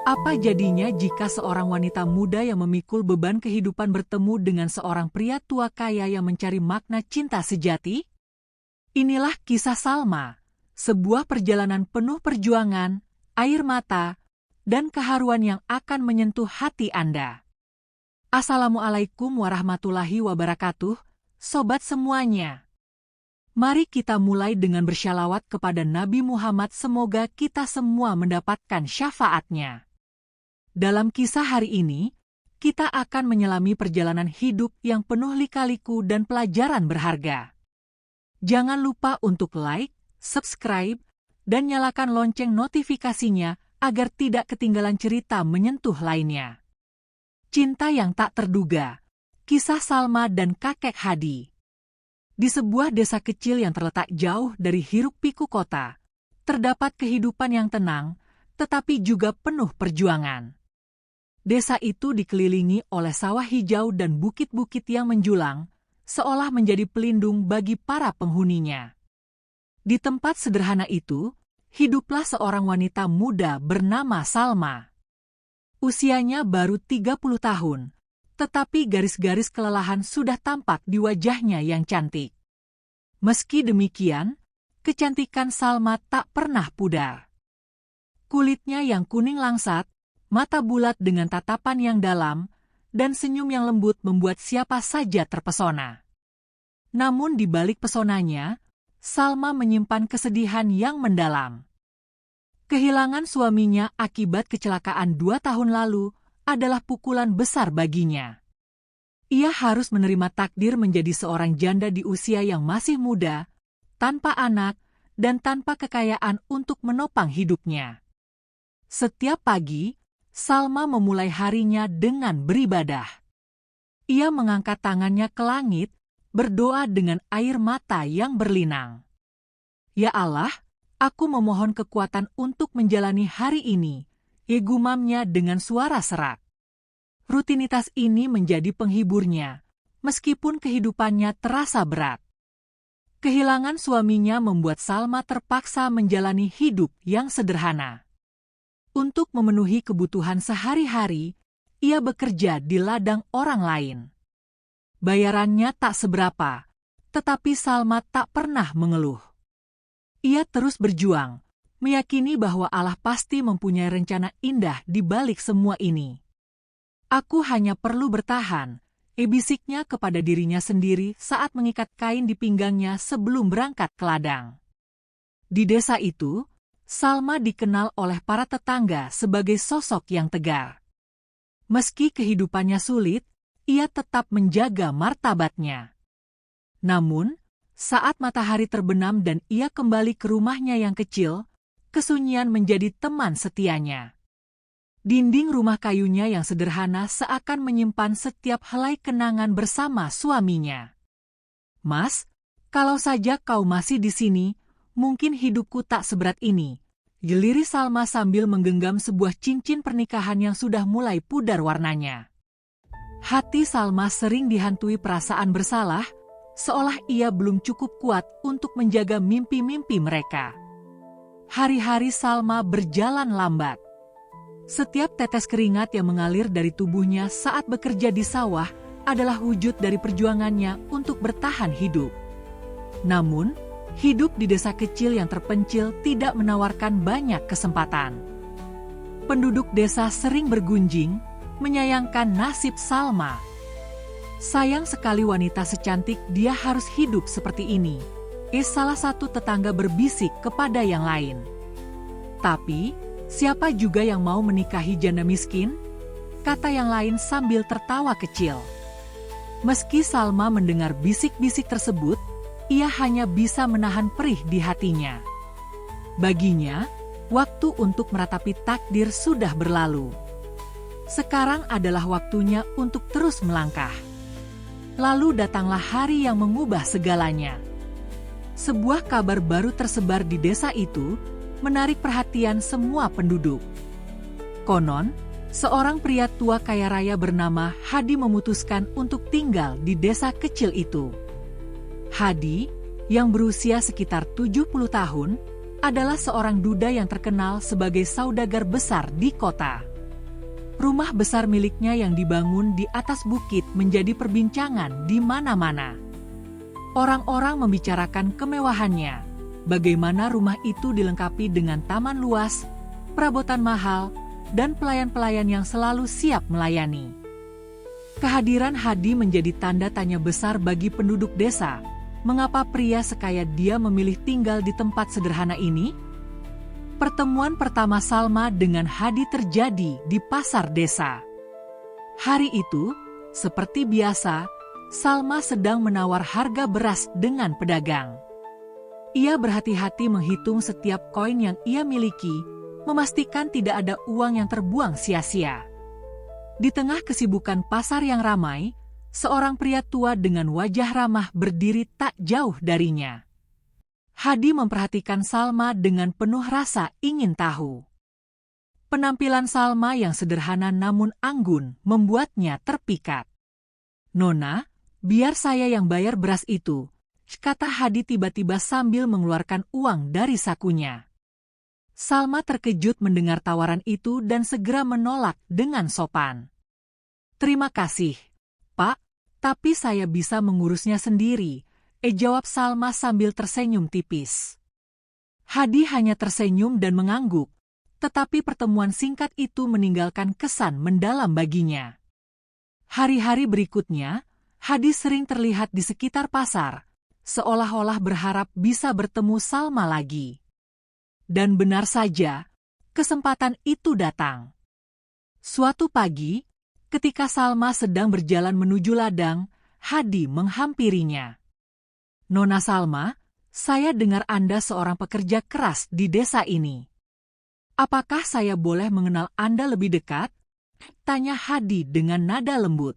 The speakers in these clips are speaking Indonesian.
Apa jadinya jika seorang wanita muda yang memikul beban kehidupan bertemu dengan seorang pria tua kaya yang mencari makna cinta sejati? Inilah kisah Salma, sebuah perjalanan penuh perjuangan, air mata, dan keharuan yang akan menyentuh hati Anda. Assalamualaikum warahmatullahi wabarakatuh, sobat semuanya. Mari kita mulai dengan bersyalawat kepada Nabi Muhammad, semoga kita semua mendapatkan syafaatnya. Dalam kisah hari ini, kita akan menyelami perjalanan hidup yang penuh lika-liku dan pelajaran berharga. Jangan lupa untuk like, subscribe, dan nyalakan lonceng notifikasinya agar tidak ketinggalan cerita menyentuh lainnya. Cinta yang tak terduga, kisah Salma dan kakek Hadi. Di sebuah desa kecil yang terletak jauh dari hiruk-pikuk kota, terdapat kehidupan yang tenang, tetapi juga penuh perjuangan. Desa itu dikelilingi oleh sawah hijau dan bukit-bukit yang menjulang, seolah menjadi pelindung bagi para penghuninya. Di tempat sederhana itu, hiduplah seorang wanita muda bernama Salma. Usianya baru 30 tahun, tetapi garis-garis kelelahan sudah tampak di wajahnya yang cantik. Meski demikian, kecantikan Salma tak pernah pudar. Kulitnya yang kuning langsat, mata bulat dengan tatapan yang dalam, dan senyum yang lembut membuat siapa saja terpesona. Namun di balik pesonanya, Salma menyimpan kesedihan yang mendalam. Kehilangan suaminya akibat kecelakaan 2 tahun lalu adalah pukulan besar baginya. Ia harus menerima takdir menjadi seorang janda di usia yang masih muda, tanpa anak, dan tanpa kekayaan untuk menopang hidupnya. Setiap pagi, Salma memulai harinya dengan beribadah. Ia mengangkat tangannya ke langit, berdoa dengan air mata yang berlinang. Ya Allah, aku memohon kekuatan untuk menjalani hari ini, gumamnya dengan suara serak. Rutinitas ini menjadi penghiburnya, meskipun kehidupannya terasa berat. Kehilangan suaminya membuat Salma terpaksa menjalani hidup yang sederhana. Untuk memenuhi kebutuhan sehari-hari, ia bekerja di ladang orang lain. Bayarannya tak seberapa, tetapi Salma tak pernah mengeluh. Ia terus berjuang, meyakini bahwa Allah pasti mempunyai rencana indah di balik semua ini. Aku hanya perlu bertahan, bisiknya kepada dirinya sendiri saat mengikat kain di pinggangnya sebelum berangkat ke ladang. Di desa itu, Salma dikenal oleh para tetangga sebagai sosok yang tegar. Meski kehidupannya sulit, ia tetap menjaga martabatnya. Namun, saat matahari terbenam dan ia kembali ke rumahnya yang kecil, kesunyian menjadi teman setianya. Dinding rumah kayunya yang sederhana seakan menyimpan setiap helai kenangan bersama suaminya. "Mas, kalau saja kau masih di sini, mungkin hidupku tak seberat ini," geliri Salma sambil menggenggam sebuah cincin pernikahan yang sudah mulai pudar warnanya. Hati Salma sering dihantui perasaan bersalah, seolah ia belum cukup kuat untuk menjaga mimpi-mimpi mereka. Hari-hari Salma berjalan lambat. Setiap tetes keringat yang mengalir dari tubuhnya saat bekerja di sawah adalah wujud dari perjuangannya untuk bertahan hidup. Namun, hidup di desa kecil yang terpencil tidak menawarkan banyak kesempatan. Penduduk desa sering bergunjing, menyayangkan nasib Salma. "Sayang sekali wanita secantik dia harus hidup seperti ini," salah satu tetangga berbisik kepada yang lain. "Tapi, siapa juga yang mau menikahi janda miskin?" kata yang lain sambil tertawa kecil. Meski Salma mendengar bisik-bisik tersebut, ia hanya bisa menahan perih di hatinya. Baginya, waktu untuk meratapi takdir sudah berlalu. Sekarang adalah waktunya untuk terus melangkah. Lalu datanglah hari yang mengubah segalanya. Sebuah kabar baru tersebar di desa itu, menarik perhatian semua penduduk. Konon, seorang pria tua kaya raya bernama Hadi memutuskan untuk tinggal di desa kecil itu. Hadi, yang berusia sekitar 70 tahun, adalah seorang duda yang terkenal sebagai saudagar besar di kota. Rumah besar miliknya yang dibangun di atas bukit menjadi perbincangan di mana-mana. Orang-orang membicarakan kemewahannya, bagaimana rumah itu dilengkapi dengan taman luas, perabotan mahal, dan pelayan-pelayan yang selalu siap melayani. Kehadiran Hadi menjadi tanda tanya besar bagi penduduk desa. Mengapa pria sekaya dia memilih tinggal di tempat sederhana ini? Pertemuan pertama Salma dengan Hadi terjadi di pasar desa. Hari itu, seperti biasa, Salma sedang menawar harga beras dengan pedagang. Ia berhati-hati menghitung setiap koin yang ia miliki, memastikan tidak ada uang yang terbuang sia-sia. Di tengah kesibukan pasar yang ramai, seorang pria tua dengan wajah ramah berdiri tak jauh darinya. Hadi memperhatikan Salma dengan penuh rasa ingin tahu. Penampilan Salma yang sederhana namun anggun membuatnya terpikat. "Nona, biar saya yang bayar beras itu," kata Hadi tiba-tiba sambil mengeluarkan uang dari sakunya. Salma terkejut mendengar tawaran itu dan segera menolak dengan sopan. "Terima kasih, Pak, tapi saya bisa mengurusnya sendiri," jawab Salma sambil tersenyum tipis. Hadi hanya tersenyum dan mengangguk, tetapi pertemuan singkat itu meninggalkan kesan mendalam baginya. Hari-hari berikutnya, Hadi sering terlihat di sekitar pasar, seolah-olah berharap bisa bertemu Salma lagi. Dan benar saja, kesempatan itu datang. Suatu pagi, ketika Salma sedang berjalan menuju ladang, Hadi menghampirinya. "Nona Salma, saya dengar Anda seorang pekerja keras di desa ini. Apakah saya boleh mengenal Anda lebih dekat?" tanya Hadi dengan nada lembut.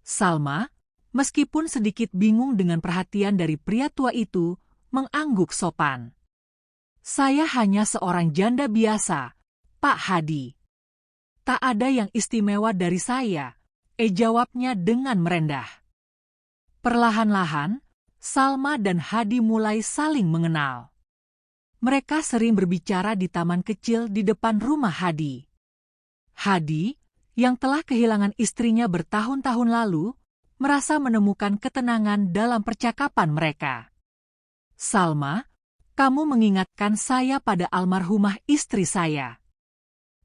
Salma, meskipun sedikit bingung dengan perhatian dari pria tua itu, mengangguk sopan. "Saya hanya seorang janda biasa, Pak Hadi." "Tak ada yang istimewa dari saya," jawabnya dengan merendah. Perlahan-lahan, Salma dan Hadi mulai saling mengenal. Mereka sering berbicara di taman kecil di depan rumah Hadi. Hadi, yang telah kehilangan istrinya bertahun-tahun lalu, merasa menemukan ketenangan dalam percakapan mereka. "Salma, kamu mengingatkan saya pada almarhumah istri saya.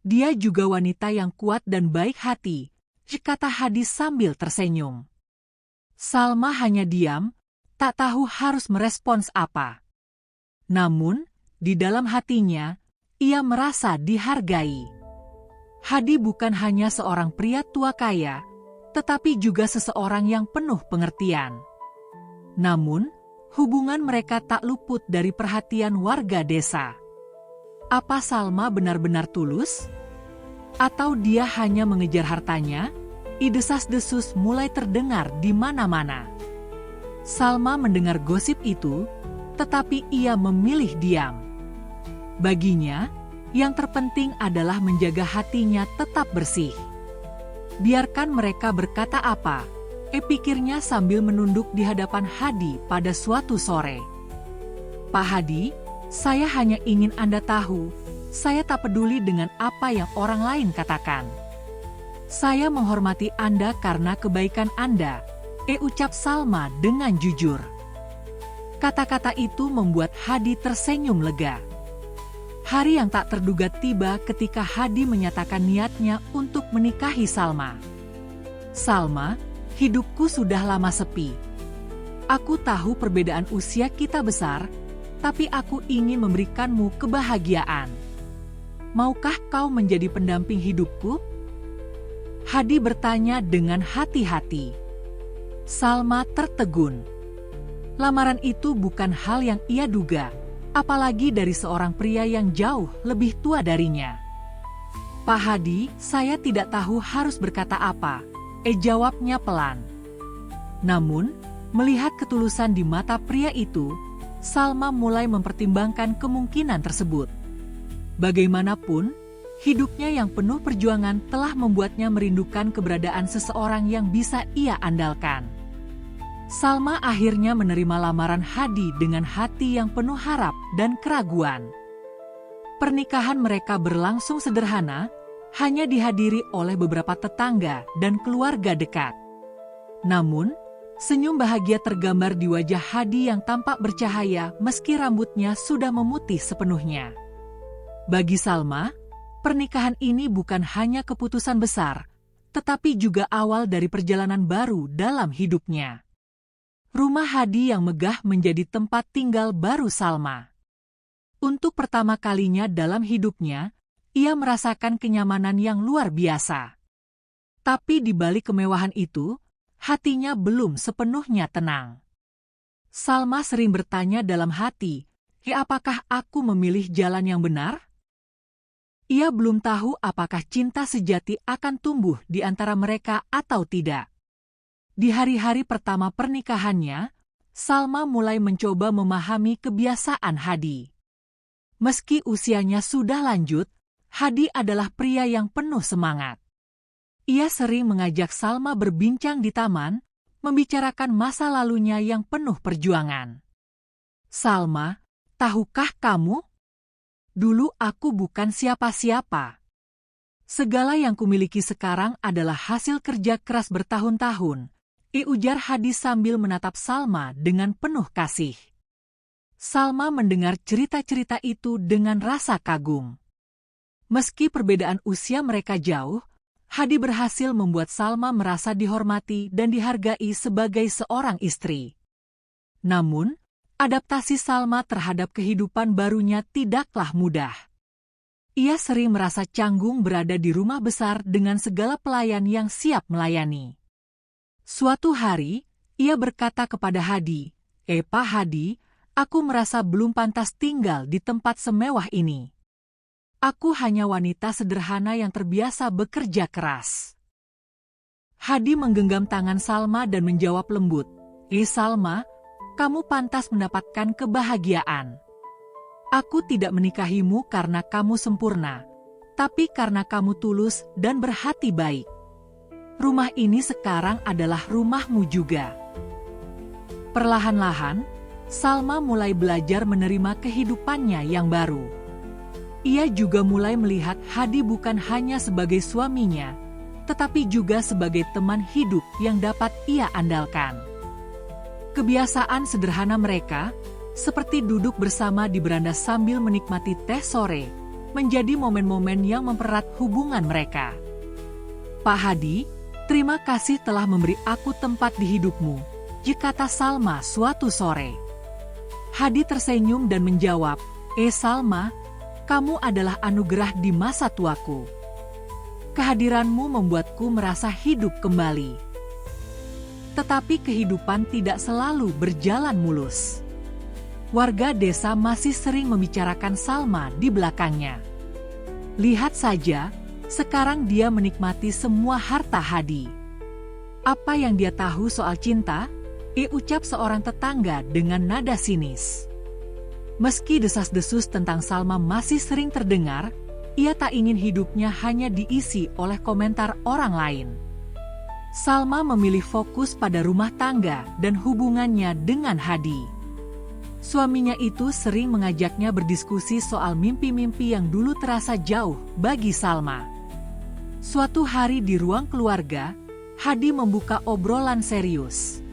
Dia juga wanita yang kuat dan baik hati," kata Hadi sambil tersenyum. Salma hanya diam, tak tahu harus merespons apa. Namun, di dalam hatinya, ia merasa dihargai. Hadi bukan hanya seorang pria tua kaya, tetapi juga seseorang yang penuh pengertian. Namun, hubungan mereka tak luput dari perhatian warga desa. Apa Salma benar-benar tulus? Atau dia hanya mengejar hartanya? Desas-desus mulai terdengar di mana-mana. Salma mendengar gosip itu, tetapi ia memilih diam. Baginya, yang terpenting adalah menjaga hatinya tetap bersih. Biarkan mereka berkata apa, pikirnya sambil menunduk di hadapan Hadi pada suatu sore. "Pak Hadi, saya hanya ingin Anda tahu, saya tak peduli dengan apa yang orang lain katakan. Saya menghormati Anda karena kebaikan Anda," ucap Salma dengan jujur. Kata-kata itu membuat Hadi tersenyum lega. Hari yang tak terduga tiba ketika Hadi menyatakan niatnya untuk menikahi Salma. "Salma, hidupku sudah lama sepi. Aku tahu perbedaan usia kita besar, tapi aku ingin memberikanmu kebahagiaan. Maukah kau menjadi pendamping hidupku?" Hadi bertanya dengan hati-hati. Salma tertegun. Lamaran itu bukan hal yang ia duga, apalagi dari seorang pria yang jauh lebih tua darinya. "Pak Hadi, saya tidak tahu harus berkata apa," jawabnya pelan. Namun, melihat ketulusan di mata pria itu, Salma mulai mempertimbangkan kemungkinan tersebut. Bagaimanapun, hidupnya yang penuh perjuangan telah membuatnya merindukan keberadaan seseorang yang bisa ia andalkan. Salma akhirnya menerima lamaran Hadi dengan hati yang penuh harap dan keraguan. Pernikahan mereka berlangsung sederhana, hanya dihadiri oleh beberapa tetangga dan keluarga dekat. Namun, senyum bahagia tergambar di wajah Hadi yang tampak bercahaya meski rambutnya sudah memutih sepenuhnya. Bagi Salma, pernikahan ini bukan hanya keputusan besar, tetapi juga awal dari perjalanan baru dalam hidupnya. Rumah Hadi yang megah menjadi tempat tinggal baru Salma. Untuk pertama kalinya dalam hidupnya, ia merasakan kenyamanan yang luar biasa. Tapi di balik kemewahan itu, hatinya belum sepenuhnya tenang. Salma sering bertanya dalam hati, apakah aku memilih jalan yang benar? Ia belum tahu apakah cinta sejati akan tumbuh di antara mereka atau tidak. Di hari-hari pertama pernikahannya, Salma mulai mencoba memahami kebiasaan Hadi. Meski usianya sudah lanjut, Hadi adalah pria yang penuh semangat. Ia sering mengajak Salma berbincang di taman, membicarakan masa lalunya yang penuh perjuangan. Salma, tahukah kamu? Dulu aku bukan siapa-siapa. Segala yang kumiliki sekarang adalah hasil kerja keras bertahun-tahun, ujar Hadi sambil menatap Salma dengan penuh kasih. Salma mendengar cerita-cerita itu dengan rasa kagum. Meski perbedaan usia mereka jauh, Hadi berhasil membuat Salma merasa dihormati dan dihargai sebagai seorang istri. Namun, adaptasi Salma terhadap kehidupan barunya tidaklah mudah. Ia sering merasa canggung berada di rumah besar dengan segala pelayan yang siap melayani. Suatu hari, ia berkata kepada Hadi, Pak Hadi, aku merasa belum pantas tinggal di tempat semewah ini. Aku hanya wanita sederhana yang terbiasa bekerja keras. Hadi menggenggam tangan Salma dan menjawab lembut, Salma, kamu pantas mendapatkan kebahagiaan. Aku tidak menikahimu karena kamu sempurna, tapi karena kamu tulus dan berhati baik. Rumah ini sekarang adalah rumahmu juga. Perlahan-lahan, Salma mulai belajar menerima kehidupannya yang baru. Ia juga mulai melihat Hadi bukan hanya sebagai suaminya, tetapi juga sebagai teman hidup yang dapat ia andalkan. Kebiasaan sederhana mereka, seperti duduk bersama di beranda sambil menikmati teh sore, menjadi momen-momen yang mempererat hubungan mereka. Pak Hadi, terima kasih telah memberi aku tempat di hidupmu, kata Salma suatu sore. Hadi tersenyum dan menjawab, Salma, kamu adalah anugerah di masa tuaku. Kehadiranmu membuatku merasa hidup kembali. Tetapi kehidupan tidak selalu berjalan mulus. Warga desa masih sering membicarakan Salma di belakangnya. Lihat saja, sekarang dia menikmati semua harta Hadi. Apa yang dia tahu soal cinta? Ucap seorang tetangga dengan nada sinis. Meski desas-desus tentang Salma masih sering terdengar, ia tak ingin hidupnya hanya diisi oleh komentar orang lain. Salma memilih fokus pada rumah tangga dan hubungannya dengan Hadi. Suaminya itu sering mengajaknya berdiskusi soal mimpi-mimpi yang dulu terasa jauh bagi Salma. Suatu hari di ruang keluarga, Hadi membuka obrolan serius.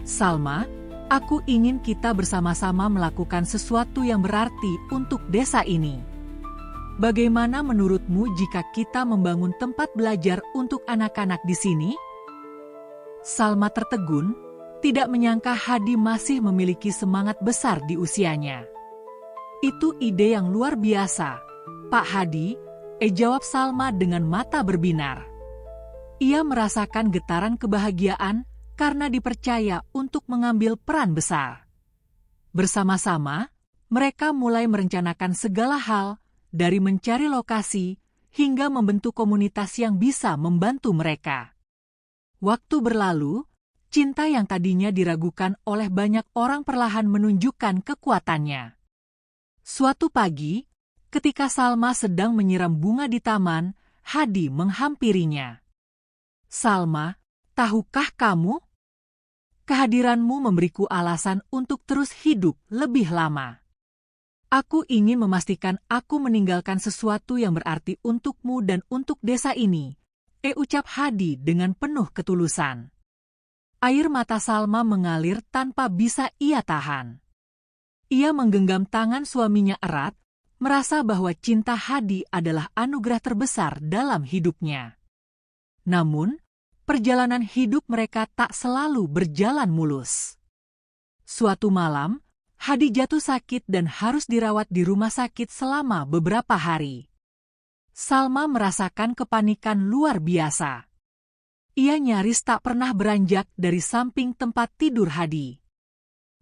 Salma, aku ingin kita bersama-sama melakukan sesuatu yang berarti untuk desa ini. Bagaimana menurutmu jika kita membangun tempat belajar untuk anak-anak di sini? Salma tertegun, tidak menyangka Hadi masih memiliki semangat besar di usianya. Itu ide yang luar biasa, Pak Hadi, jawab Salma dengan mata berbinar. Ia merasakan getaran kebahagiaan karena dipercaya untuk mengambil peran besar. Bersama-sama, mereka mulai merencanakan segala hal, dari mencari lokasi hingga membentuk komunitas yang bisa membantu mereka. Waktu berlalu, cinta yang tadinya diragukan oleh banyak orang perlahan menunjukkan kekuatannya. Suatu pagi, ketika Salma sedang menyiram bunga di taman, Hadi menghampirinya. Salma, tahukah kamu? Kehadiranmu memberiku alasan untuk terus hidup lebih lama. Aku ingin memastikan aku meninggalkan sesuatu yang berarti untukmu dan untuk desa ini, ucap Hadi dengan penuh ketulusan. Air mata Salma mengalir tanpa bisa ia tahan. Ia menggenggam tangan suaminya erat, merasa bahwa cinta Hadi adalah anugerah terbesar dalam hidupnya. Namun, perjalanan hidup mereka tak selalu berjalan mulus. Suatu malam, Hadi jatuh sakit dan harus dirawat di rumah sakit selama beberapa hari. Salma merasakan kepanikan luar biasa. Ia nyaris tak pernah beranjak dari samping tempat tidur Hadi.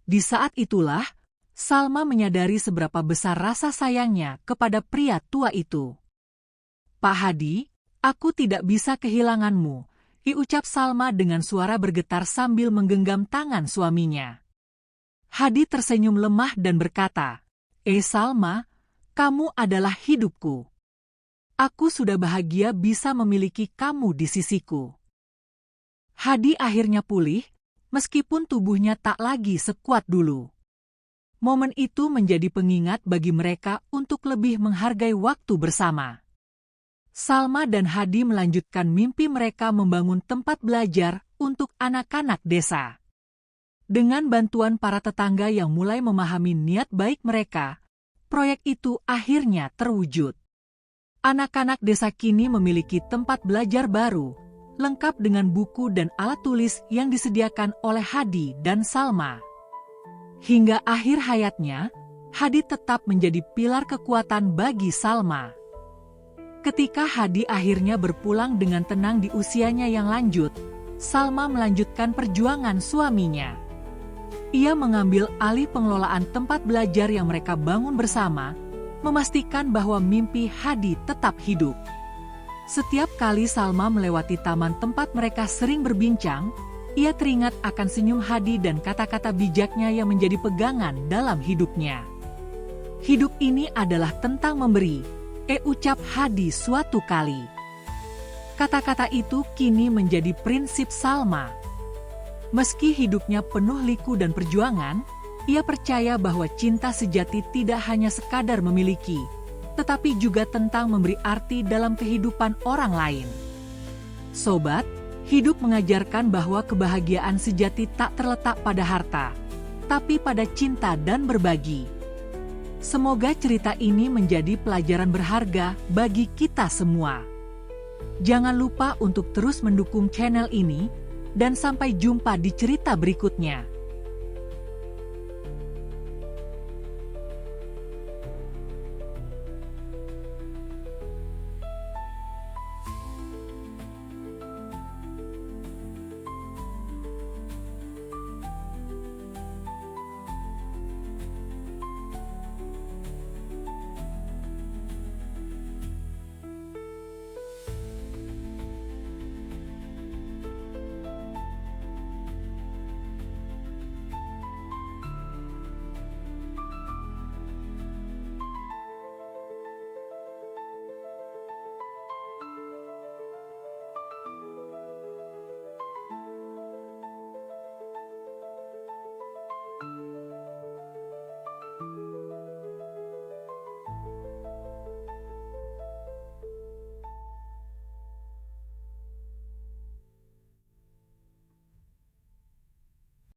Di saat itulah, Salma menyadari seberapa besar rasa sayangnya kepada pria tua itu. "Pak Hadi, aku tidak bisa kehilanganmu," ucap Salma dengan suara bergetar sambil menggenggam tangan suaminya. Hadi tersenyum lemah dan berkata, Salma, kamu adalah hidupku. Aku sudah bahagia bisa memiliki kamu di sisiku." Hadi akhirnya pulih, meskipun tubuhnya tak lagi sekuat dulu. Momen itu menjadi pengingat bagi mereka untuk lebih menghargai waktu bersama. Salma dan Hadi melanjutkan mimpi mereka membangun tempat belajar untuk anak-anak desa. Dengan bantuan para tetangga yang mulai memahami niat baik mereka, proyek itu akhirnya terwujud. Anak-anak desa kini memiliki tempat belajar baru, lengkap dengan buku dan alat tulis yang disediakan oleh Hadi dan Salma. Hingga akhir hayatnya, Hadi tetap menjadi pilar kekuatan bagi Salma. Ketika Hadi akhirnya berpulang dengan tenang di usianya yang lanjut, Salma melanjutkan perjuangan suaminya. Ia mengambil alih pengelolaan tempat belajar yang mereka bangun bersama, memastikan bahwa mimpi Hadi tetap hidup. Setiap kali Salma melewati taman tempat mereka sering berbincang, ia teringat akan senyum Hadi dan kata-kata bijaknya yang menjadi pegangan dalam hidupnya. "Hidup ini adalah tentang memberi," ucap Hadi suatu kali. Kata-kata itu kini menjadi prinsip Salma. Meski hidupnya penuh liku dan perjuangan, ia percaya bahwa cinta sejati tidak hanya sekadar memiliki, tetapi juga tentang memberi arti dalam kehidupan orang lain. Sobat, hidup mengajarkan bahwa kebahagiaan sejati tak terletak pada harta, tapi pada cinta dan berbagi. Semoga cerita ini menjadi pelajaran berharga bagi kita semua. Jangan lupa untuk terus mendukung channel ini, dan sampai jumpa di cerita berikutnya.